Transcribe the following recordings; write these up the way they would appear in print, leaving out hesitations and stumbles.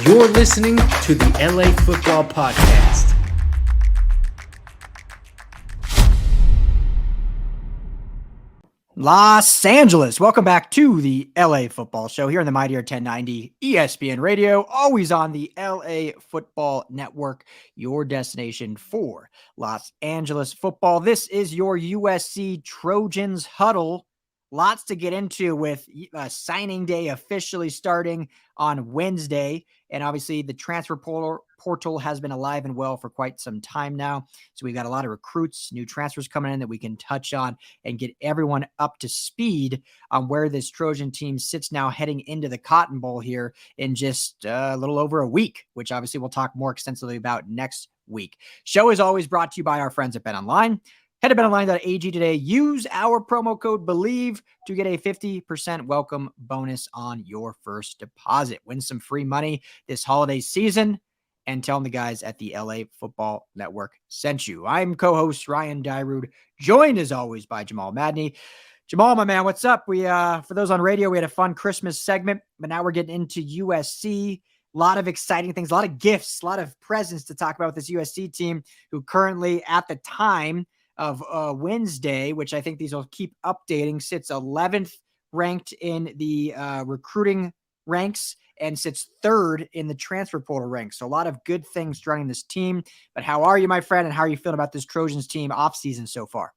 You're listening to the LA Football Podcast. Los Angeles, welcome back to the LA Football Show here on the Mightier 1090 ESPN Radio, always on the LA Football Network, your destination for Los Angeles football. This is your USC Trojans huddle. Lots to get into with signing day officially starting on Wednesday. And obviously the transfer portal has been alive and well for quite some time now. So we've got a lot of recruits, new transfers coming in that we can touch on and get everyone up to speed on where this Trojan team sits now heading into the Cotton Bowl here in just a little over a week, which obviously we'll talk more extensively about next week. Show is always brought to you by our friends at BetOnline. Head to betonline.ag today. Use our promo code BELIEVE to get a 50% welcome bonus on your first deposit. Win some free money this holiday season and tell them the guys at the LA Football Network sent you. I'm co-host Ryan Dyrud, joined as always by Jamal Madney. Jamal, my man, what's up? We for those on radio, we had a fun Christmas segment, but now we're getting into USC. A lot of exciting things, a lot of gifts, a lot of presents to talk about with this USC team who currently at the time of Wednesday, which I think these will keep updating, sits 11th ranked in the recruiting ranks and sits 3rd in the transfer portal ranks. So a lot of good things surrounding this team. But how are you, my friend, and how are you feeling about this Trojans team offseason so far?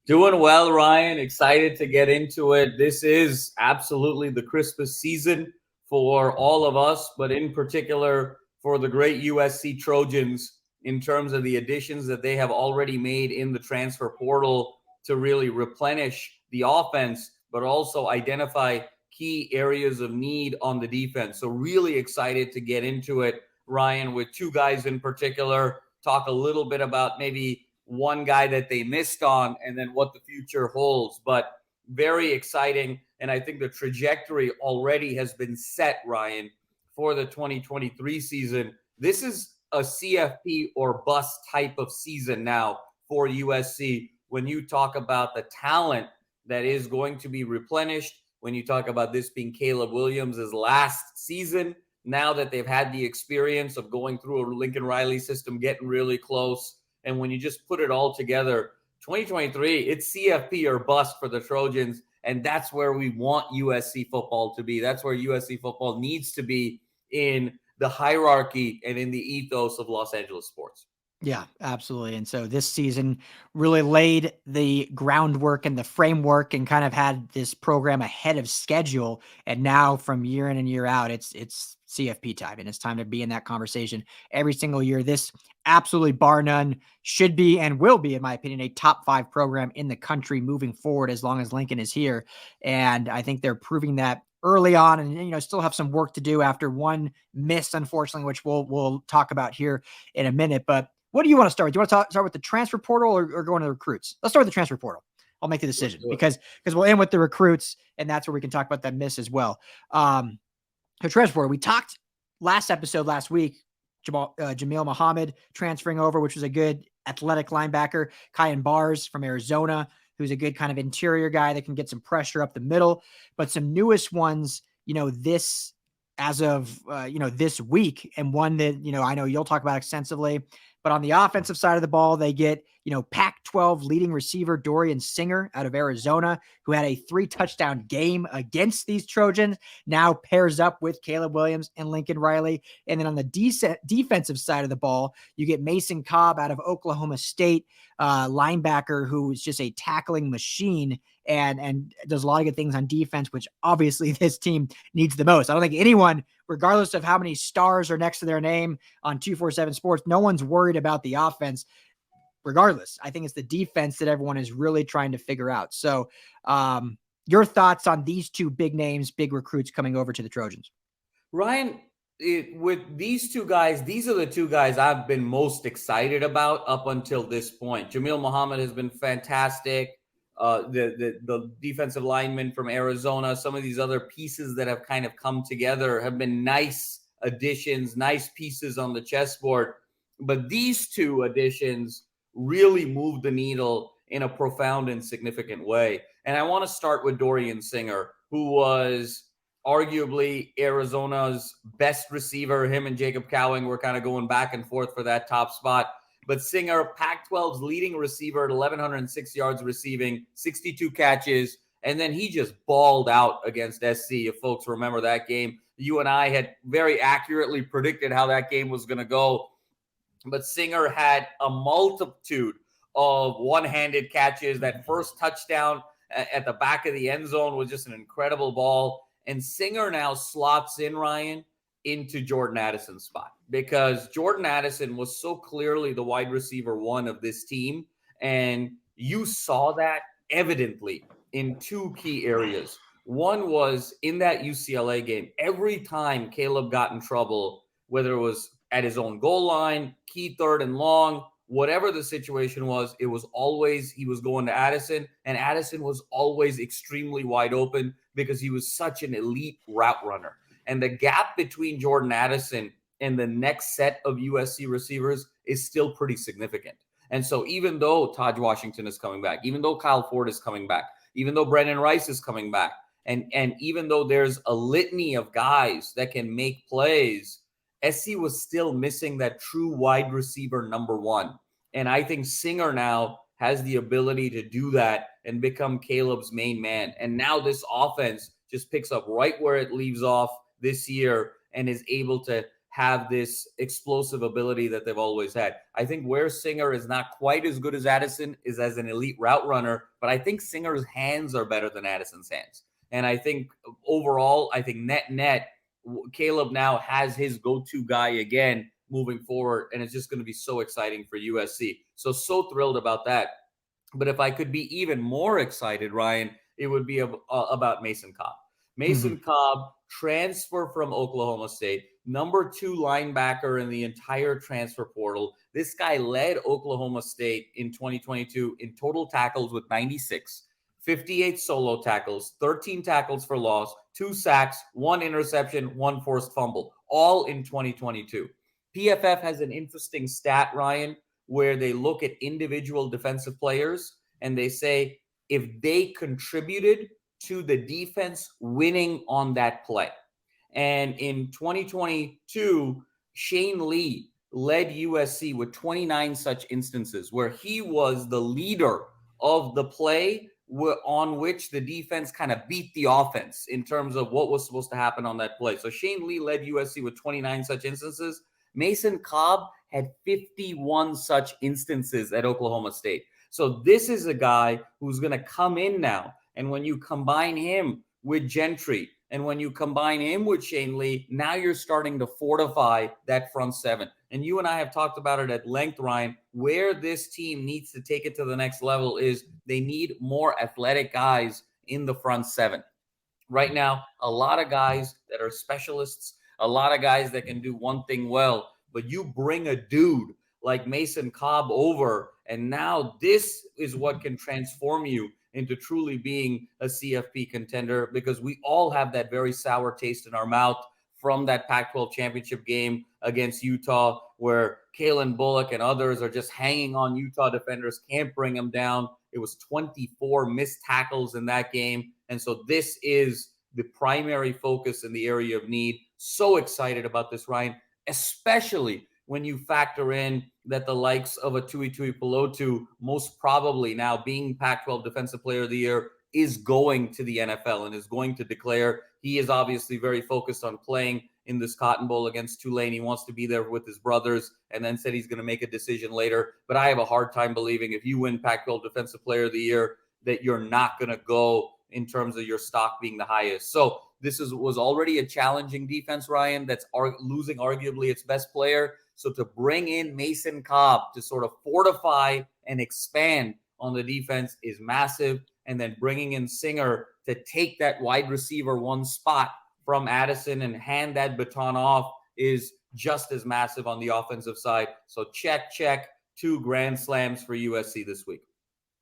Doing well, Ryan. Excited to get into it. This is absolutely the Christmas season for all of us, but in particular for the great USC Trojans, in terms of the additions that they have already made in the transfer portal to really replenish the offense, but also identify key areas of need on the defense. So really excited to get into it, Ryan, with two guys in particular, talk a little bit about maybe one guy that they missed on and then what the future holds. But very exciting. And I think the trajectory already has been set, Ryan, for the 2023 season. This is a CFP or bust type of season now for USC. When you talk about the talent that is going to be replenished, when you talk about this being Caleb Williams' last season, now that they've had the experience of going through a Lincoln Riley system, getting really close, and when you just put it all together, 2023, it's CFP or bust for the Trojans, and that's where we want USC football to be. That's where USC football needs to be in the hierarchy and in the ethos of Los Angeles sports. Yeah, absolutely. And so this season really laid the groundwork and the framework and kind of had this program ahead of schedule. And now from year in and year out, it's CFP time, and it's time to be in that conversation every single year. This absolutely bar none should be and will be, in my opinion, a top 5 program in the country moving forward as long as Lincoln is here. And I think they're proving that early on, and still have some work to do after one miss, unfortunately, which we'll talk about here in a minute. But what do you want to start with? Do you want to start with the transfer portal or going to the recruits? Let's start with the transfer portal. I'll make the decision because we'll end with the recruits, and that's where we can talk about that miss as well. The transfer portal. We talked last week, Jamil Muhammad transferring over, which was a good athletic linebacker. Kyon Barrs from Arizona, who's a good kind of interior guy that can get some pressure up the middle. But some newest ones, this as of, this week, and one that, I know you'll talk about extensively. But on the offensive side of the ball, they get, Pac-12 leading receiver Dorian Singer out of Arizona, who had a 3-touchdown game against these Trojans, now pairs up with Caleb Williams and Lincoln Riley. And then on the defensive side of the ball, you get Mason Cobb out of Oklahoma State, linebacker who is just a tackling machine and does a lot of good things on defense, which obviously this team needs the most. I don't think anyone, regardless of how many stars are next to their name on 247 Sports, no one's worried about the offense. Regardless, I think it's the defense that everyone is really trying to figure out. So your thoughts on these two big names, big recruits coming over to the Trojans? Ryan, with these two guys, these are the two guys I've been most excited about up until this point. Jamil Muhammad has been fantastic. The defensive lineman from Arizona, some of these other pieces that have kind of come together have been nice additions, nice pieces on the chessboard. But these two additions really moved the needle in a profound and significant way. And I want to start with Dorian Singer, who was arguably Arizona's best receiver. Him and Jacob Cowing were kind of going back and forth for that top spot. But Singer, Pac-12's leading receiver at 1,106 yards receiving, 62 catches, and then he just balled out against SC. If folks remember that game, you and I had very accurately predicted how that game was going to go. But Singer had a multitude of one-handed catches. That first touchdown at the back of the end zone was just an incredible ball. And Singer now slots in, Ryan, into Jordan Addison's spot, because Jordan Addison was so clearly the wide receiver one of this team. And you saw that evidently in two key areas. One was in that UCLA game. Every time Caleb got in trouble, whether it was at his own goal line, key third and long, whatever the situation was, it was always he was going to Addison, and Addison was always extremely wide open because he was such an elite route runner. And the gap between Jordan Addison and the next set of USC receivers is still pretty significant. And so even though Tahj Washington is coming back, even though Kyle Ford is coming back, even though Brenden Rice is coming back, and even though there's a litany of guys that can make plays, SC was still missing that true wide receiver number one. And I think Singer now has the ability to do that and become Caleb's main man. And now this offense just picks up right where it leaves off this year and is able to have this explosive ability that they've always had. I think where Singer is not quite as good as Addison is as an elite route runner, but I think Singer's hands are better than Addison's hands. And I think overall, I think net, Caleb now has his go-to guy again moving forward, and it's just going to be so exciting for USC. So thrilled about that. But if I could be even more excited, Ryan, it would be about Mason Cobb. Mason Cobb, transfer from Oklahoma State, number 2 linebacker in the entire transfer portal. This guy led Oklahoma State in 2022 in total tackles with 96, 58 solo tackles, 13 tackles for loss, 2 sacks, 1 interception, 1 forced fumble, all in 2022. PFF has an interesting stat, Ryan, where they look at individual defensive players and they say if they contributed to the defense winning on that play. And in 2022, Shane Lee led USC with 29 such instances where he was the leader of the play on which the defense kind of beat the offense in terms of what was supposed to happen on that play. So Shane Lee led USC with 29 such instances. Mason Cobb had 51 such instances at Oklahoma State. So this is a guy who's going to come in now. And when you combine him with Gentry and when you combine him with Shane Lee, now you're starting to fortify that front seven. And you and I have talked about it at length, Ryan, where this team needs to take it to the next level is they need more athletic guys in the front seven. Right now, a lot of guys that are specialists, a lot of guys that can do one thing well, but you bring a dude like Mason Cobb over, and now this is what can transform you into truly being a CFP contender, because we all have that very sour taste in our mouth from that Pac-12 championship game against Utah, where Kalen Bullock and others are just hanging on Utah defenders, can't bring them down. It was 24 missed tackles in that game. And so this is the primary focus in the area of need. So excited about this, Ryan, especially when you factor in that the likes of a Tui Pelotu, most probably now being Pac-12 Defensive Player of the Year, is going to the NFL and is going to declare. He is obviously very focused on playing in this Cotton Bowl against Tulane. He wants to be there with his brothers, and then said he's going to make a decision later. But I have a hard time believing if you win Pac-12 Defensive Player of the Year that you're not going to go in terms of your stock being the highest. So this was already a challenging defense, Ryan, that's losing arguably its best player. So to bring in Mason Cobb to sort of fortify and expand on the defense is massive. And then bringing in Singer to take that wide receiver one spot from Addison and hand that baton off is just as massive on the offensive side. So check, 2 grand slams for USC this week.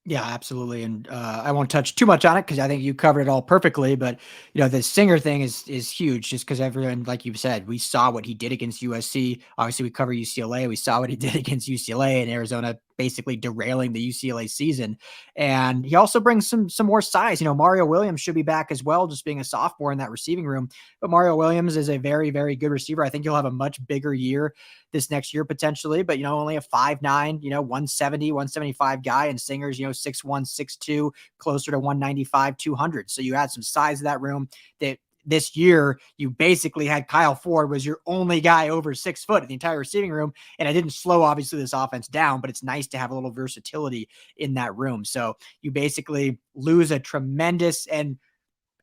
Yeah, absolutely. And I won't touch too much on it because I think you covered it all perfectly. But, you know, the Singer thing is huge just because everyone, like you said, we saw what he did against USC. Obviously, we cover UCLA. We saw what he did against UCLA, and Arizona basically derailing the UCLA season. And he also brings some more size. Mario Williams should be back as well, just being a sophomore in that receiving room. But Mario Williams is a very, very good receiver. I think he'll have a much bigger year this next year potentially, but only a 5'9", 170, 175 guy, and Singer's, 6'1", 6'2", closer to 195, 200. So you had some size of that room. That this year you basically had Kyle Ford was your only guy over 6 foot in the entire receiving room. And it didn't slow obviously this offense down, but it's nice to have a little versatility in that room. So you basically lose a tremendous, and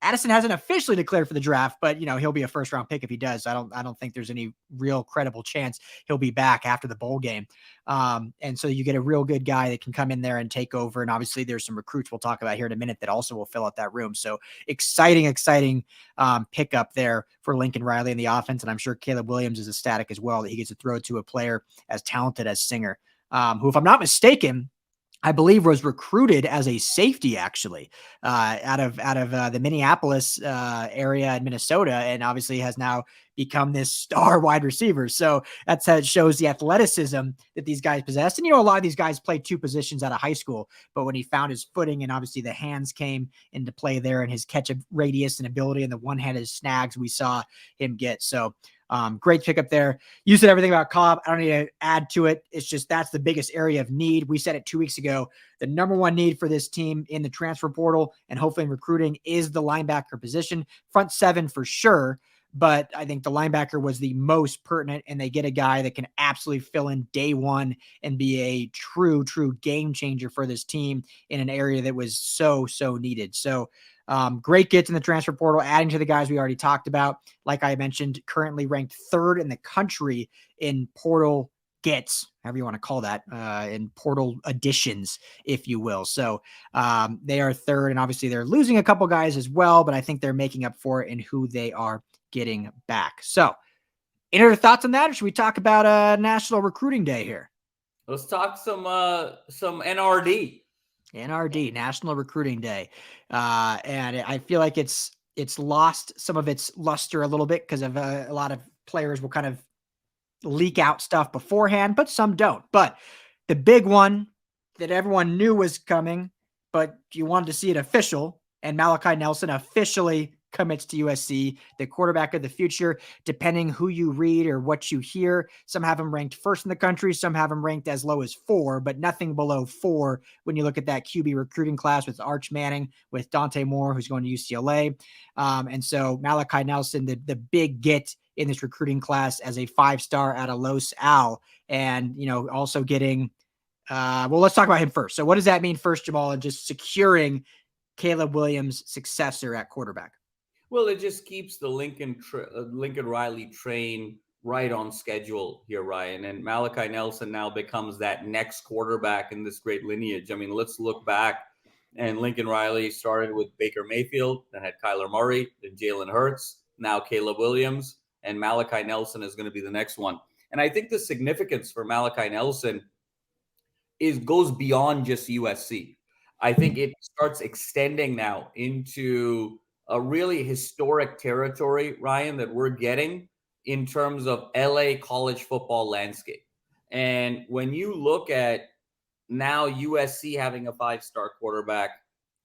Addison hasn't officially declared for the draft, but he'll be a first round pick if he does. I don't think there's any real credible chance he'll be back after the bowl game. And so you get a real good guy that can come in there and take over. And obviously there's some recruits we'll talk about here in a minute that also will fill out that room. So exciting pickup there for Lincoln Riley in the offense. And I'm sure Caleb Williams is ecstatic as well that he gets to throw to a player as talented as Singer, who, if I'm not mistaken, I believe was recruited as a safety actually out of the Minneapolis area in Minnesota, and obviously has now become this star wide receiver. So that's how it shows the athleticism that these guys possess. And a lot of these guys played two positions out of high school, but when he found his footing and obviously the hands came into play there and his catch of radius and ability and the one-handed snags we saw him get. So great pickup there. You said everything about Cobb. I don't need to add to it. It's just that's the biggest area of need. We said it 2 weeks ago. The number one need for this team in the transfer portal and hopefully in recruiting is the linebacker position. Front seven for sure, but I think the linebacker was the most pertinent, and they get a guy that can absolutely fill in day one and be a true game changer for this team in an area that was so needed. So great gets in the transfer portal, adding to the guys we already talked about. Like I mentioned, currently ranked third in the country in portal gets, however you want to call that, in portal additions, if you will. So they are third, and obviously they're losing a couple guys as well, but I think they're making up for it in who they are getting back. So any other thoughts on that, or should we talk about National Recruiting Day here? Let's talk some NRD. NRD, National Recruiting Day. And I feel like it's lost some of its luster a little bit because of a lot of players will kind of leak out stuff beforehand, but some don't. But the big one that everyone knew was coming, but you wanted to see it official, and Malachi Nelson officially commits to USC, the quarterback of the future, depending who you read or what you hear. Some have him ranked first in the country. Some have him ranked as low as 4, but nothing below 4 when you look at that QB recruiting class with Arch Manning, with Dante Moore, who's going to UCLA. And so Malachi Nelson, the big get in this recruiting class as a 5-star out of Los Al, and, also getting, let's talk about him first. So what does that mean first, Jamal, and just securing Caleb Williams' successor at quarterback? Well, it just keeps the Lincoln Riley train right on schedule here, Ryan. And Malachi Nelson now becomes that next quarterback in this great lineage. I mean, let's look back. And Lincoln Riley started with Baker Mayfield, then had Kyler Murray, then Jalen Hurts, now Caleb Williams, and Malachi Nelson is going to be the next one. And I think the significance for Malachi Nelson goes beyond just USC. I think it starts extending now into a really historic territory, Ryan, that we're getting in terms of LA college football landscape. And when you look at now USC having a 5-star quarterback,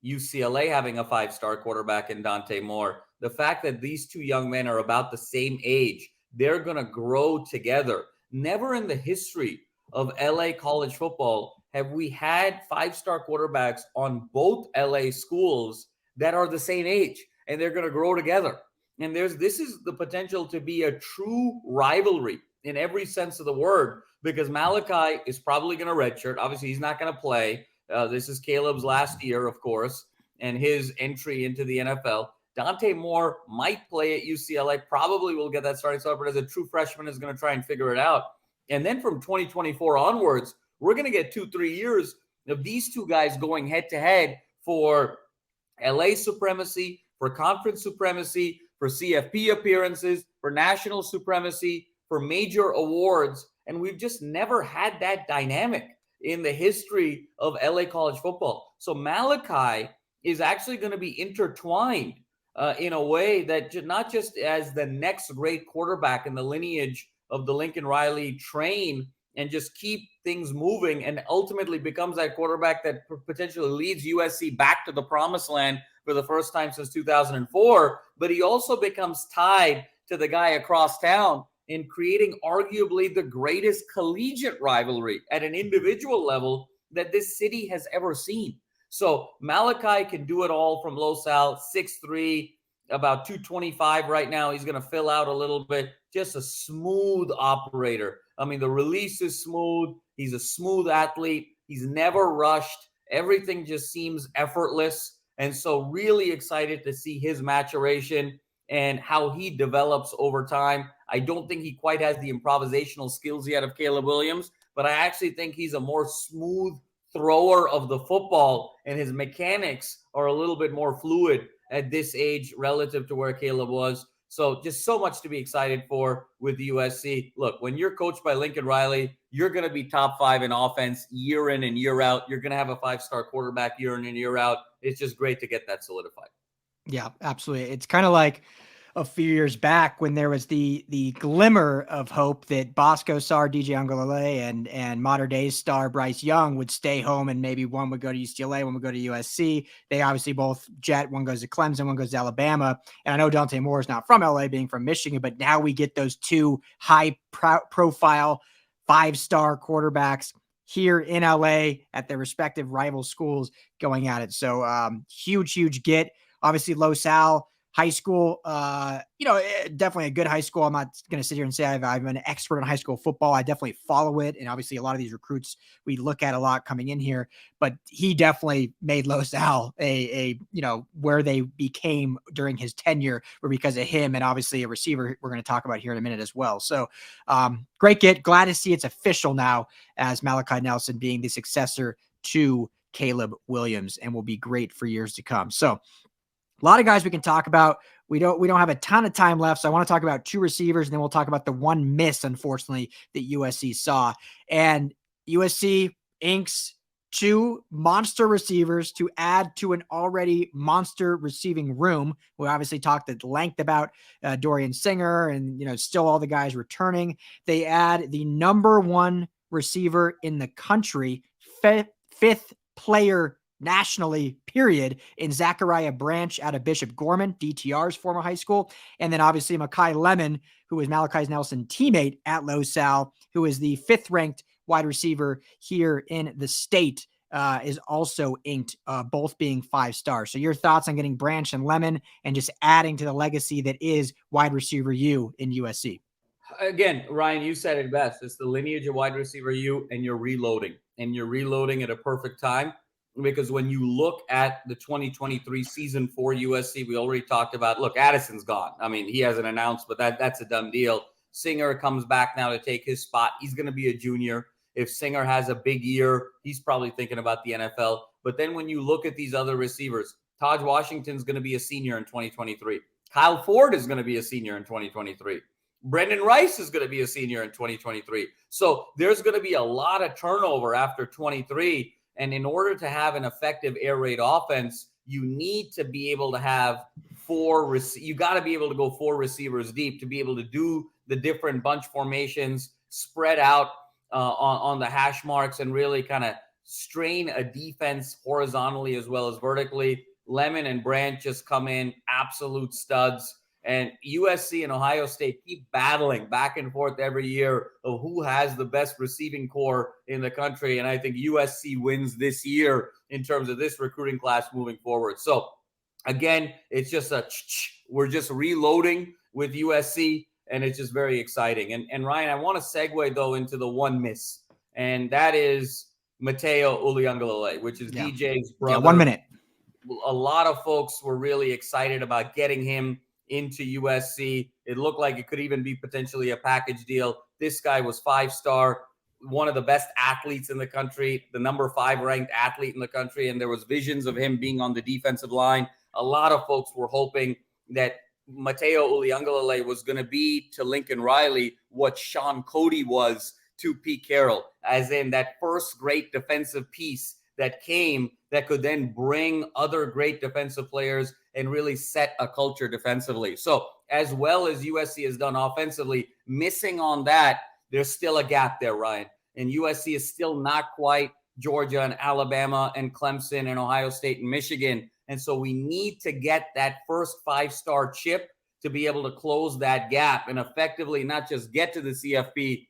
UCLA having a 5-star quarterback in Dante Moore, the fact that these two young men are about the same age, they're going to grow together. Never in the history of LA college football have we had 5-star quarterbacks on both LA schools that are the same age. And they're going to grow together. And this is the potential to be a true rivalry in every sense of the word, because Malachi is probably going to redshirt. Obviously, he's not going to play. This is Caleb's last year, of course, and his entry into the NFL. Dante Moore might play at UCLA, probably will get that starting spot, but as a true freshman is going to try and figure it out. And then from 2024 onwards, we're going to get 2-3 years of these two guys going head-to-head for LA supremacy, for conference supremacy, for CFP appearances, for national supremacy, for major awards. And we've just never had that dynamic in the history of LA college football. So Malachi is actually going to be intertwined in a way that not just as the next great quarterback in the lineage of the Lincoln Riley train and just keep things moving and ultimately becomes that quarterback that potentially leads USC back to the promised land for the first time since 2004. But he also becomes tied to the guy across town in creating arguably the greatest collegiate rivalry at an individual level that this city has ever seen. So Malachi can do it all from Los Al, 6'3", about 225 right now. He's going to fill out a little bit. Just a smooth operator. I mean, the release is smooth. He's a smooth athlete. He's never rushed. Everything just seems effortless. And so really excited to see his maturation and how he develops over time. I don't think he quite has the improvisational skills yet of Caleb Williams, but I actually think he's a more smooth thrower of the football, and his mechanics are a little bit more fluid at this age relative to where Caleb was. So just so much to be excited for with USC. Look, when you're coached by Lincoln Riley, you're going to be top 5 in offense year in and year out. You're going to have a 5-star quarterback year in and year out. It's just great to get that solidified. Yeah, absolutely. It's kind of like a few years back when there was the glimmer of hope that Bosco star Deijon Laffitte and modern day star Bryce Young would stay home, and maybe one would go to UCLA, one would go to USC. They obviously both jet. One goes to Clemson, one goes to Alabama. And I know Dante Moore is not from LA, being from Michigan, but now we get those two high profile 5-star quarterbacks here in LA at their respective rival schools going at it. So huge get. Obviously, Los Al high school, definitely a good high school. I'm not going to sit here and say I'm an expert on high school football. I definitely follow it. And obviously a lot of these recruits we look at a lot coming in here, but he definitely made Los Al where they became during his tenure were because of him. And obviously a receiver we're going to talk about here in a minute as well. So great get. Glad to see it's official now as Malachi Nelson being the successor to Caleb Williams, and will be great for years to come. So a lot of guys we can talk about. We don't have a ton of time left, so I want to talk about 2 receivers, and then we'll talk about the one miss, unfortunately, that USC saw. And USC inks 2 monster receivers to add to an already monster receiving room. We obviously talked at length about Dorian Singer and still all the guys returning. They add the number 1 receiver in the country, 5th player nationally, period, in Zachariah Branch out of Bishop Gorman, DTR's former high school. And then obviously Makai Lemon, who is Malachi Nelson's teammate at Los Al, who is the 5th ranked wide receiver here in the state, is also inked, both being 5-stars. So your thoughts on getting Branch and Lemon and just adding to the legacy that is wide receiver U in USC? Again, Ryan, you said it best. It's the lineage of wide receiver U, and you're reloading. And you're reloading at a perfect time. Because when you look at the 2023 season for USC, we already talked about, look, Addison's gone. I mean, he hasn't announced, but that's a done deal. Singer comes back now to take his spot. He's going to be a junior. If Singer has a big year, he's probably thinking about the NFL. But then when you look at these other receivers, Tahj Washington's going to be a senior in 2023. Kyle Ford is going to be a senior in 2023. Brenden Rice is going to be a senior in 2023. So there's going to be a lot of turnover after 23. And in order to have an effective air raid offense, you need to be able to have 4. You got to be able to go 4 receivers deep to be able to do the different bunch formations, spread out on the hash marks, and really kind of strain a defense horizontally as well as vertically. Lemon and Branch just come in absolute studs. And USC and Ohio State keep battling back and forth every year of who has the best receiving core in the country. And I think USC wins this year in terms of this recruiting class moving forward. So again, it's just we're just reloading with USC, and it's just very exciting. And Ryan, I want to segue though into the one miss, and that is Matayo Uiagalelei, which is DJ's brother. Yeah, 1 minute. A lot of folks were really excited about getting him into USC. It looked like it could even be potentially a package deal. This guy was 5-star, one of the best athletes in the country, the number 5 ranked athlete in the country. And there was visions of him being on the defensive line. A lot of folks were hoping that Matayo Uiagalelei was going to be to Lincoln Riley what Sean Cody was to Pete Carroll, as in that first great defensive piece that came that could then bring other great defensive players and really set a culture defensively. So as well as USC has done offensively, missing on that, there's still a gap there, Ryan. and USC is still not quite Georgia and Alabama and Clemson and Ohio State and Michigan. And so we need to get that first 5-star chip to be able to close that gap and effectively not just get to the CFP,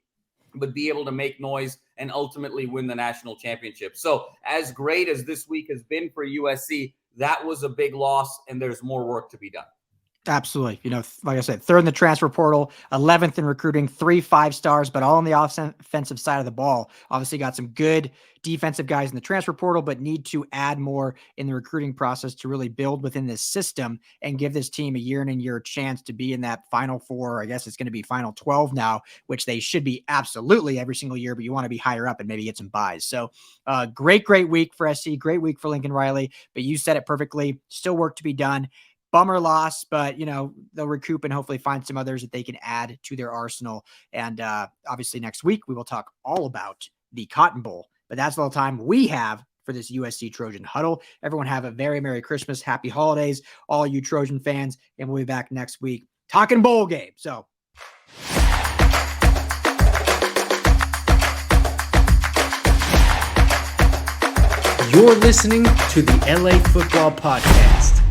but be able to make noise and ultimately win the national championship. So as great as this week has been for USC, that was a big loss, and there's more work to be done. Absolutely. Like I said, 3rd in the transfer portal, 11th in recruiting, 3 5-stars, but all on the offensive side of the ball. Obviously got some good defensive guys in the transfer portal, but need to add more in the recruiting process to really build within this system and give this team a year in and year chance to be in that Final Four. I guess it's going to be Final 12 now, which they should be absolutely every single year, but you want to be higher up and maybe get some buys. So great week for SC, great week for Lincoln Riley, but you said it perfectly. Still work to be done. Bummer loss, but they'll recoup and hopefully find some others that they can add to their arsenal. And obviously next week we will talk all about the Cotton Bowl, but that's all the time we have for this USC Trojan Huddle. Everyone have a very Merry Christmas, Happy Holidays, all you Trojan fans, and we'll be back next week talking bowl game. So you're listening to the LA Football Podcast.